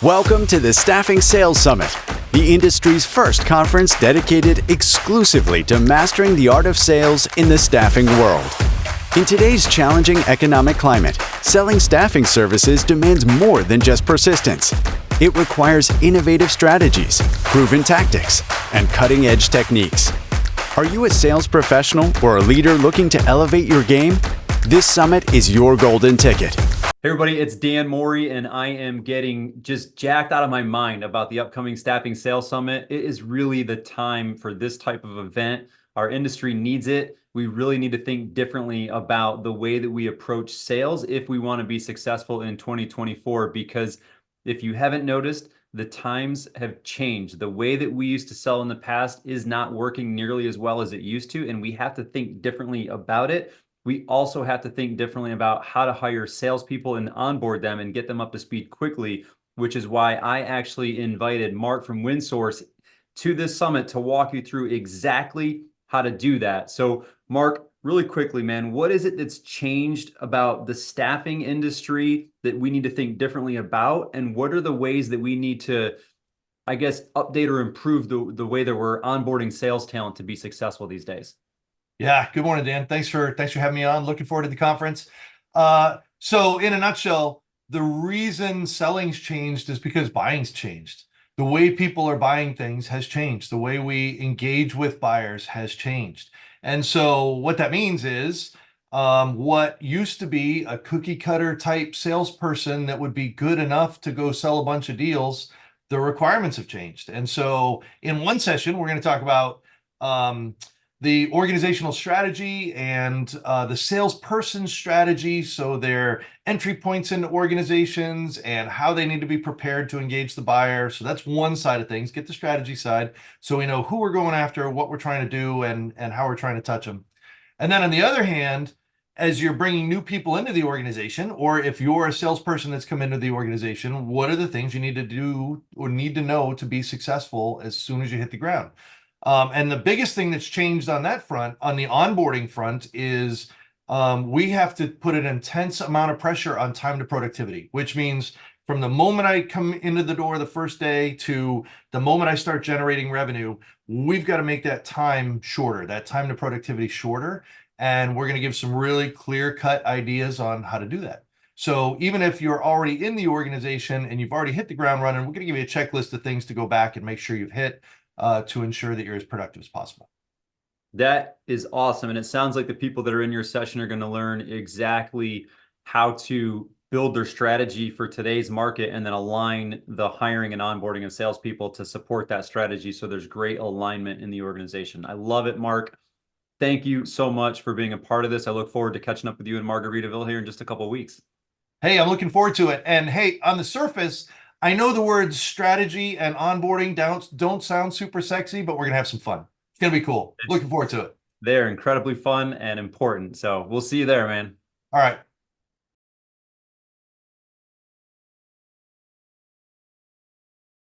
Welcome to the Staffing Sales Summit, the industry's first conference dedicated exclusively to mastering the art of sales in the staffing world. In today's challenging economic climate, selling staffing services demands more than just persistence. It requires innovative strategies, proven tactics, and cutting-edge techniques. Are you a sales professional or a leader looking to elevate your game? This summit is your golden ticket. Hey everybody, it's Dan Morey, and I am getting just jacked out of my mind about the upcoming Staffing Sales Summit. It is really the time for this type of event. Our industry needs it. We really need to think differently about the way that we approach sales if we want to be successful in 2024, because if you haven't noticed, the times have changed. The way that we used to sell in the past is not working nearly as well as it used to, and we have to think differently about it. We also have to think differently about how to hire salespeople and onboard them and get them up to speed quickly, which is why I actually invited Mark from WinSource to this summit to walk you through exactly how to do that. So Mark, really quickly, man, what is it that's changed about the staffing industry that we need to think differently about? And what are the ways that we need to, I guess, update or improve the way that we're onboarding sales talent to be successful these days? Yeah, good morning, Dan. Thanks for having me on. Looking forward to the conference. So in a nutshell, the reason selling's changed is because buying's changed. The way people are buying things has changed. The way we engage with buyers has changed. And so what that means is what used to be a cookie cutter type salesperson that would be good enough to go sell a bunch of deals, the requirements have changed. And so in one session, we're going to talk about the organizational strategy and the salesperson strategy, so their entry points into organizations and how they need to be prepared to engage the buyer. So that's one side of things, get the strategy side, so we know who we're going after, what we're trying to do, and how we're trying to touch them. And then on the other hand, as you're bringing new people into the organization, or if you're a salesperson that's come into the organization, what are the things you need to do or need to know to be successful as soon as you hit the ground? And the biggest thing that's changed on that front, on the onboarding front, is we have to put an intense amount of pressure on time to productivity, which means from the moment I come into the door the first day to the moment I start generating revenue, we've got to make that time shorter, that time to productivity shorter. And we're going to give some really clear-cut ideas on how to do that. So even if you're already in the organization and you've already hit the ground running, we're going to give you a checklist of things to go back and make sure you've hit to ensure that you're as productive as possible. That is awesome. And it sounds like the people that are in your session are going to learn exactly how to build their strategy for today's market and then align the hiring and onboarding of salespeople to support that strategy, so there's great alignment in the organization. I love it, Mark. Thank you so much for being a part of this. I look forward to catching up with you in Margaritaville here in just a couple of weeks. Hey, I'm looking forward to it. And hey, on the surface, I know the words strategy and onboarding don't sound super sexy, but we're going to have some fun. It's going to be cool. Looking forward to it. They're incredibly fun and important. So we'll see you there, man. All right.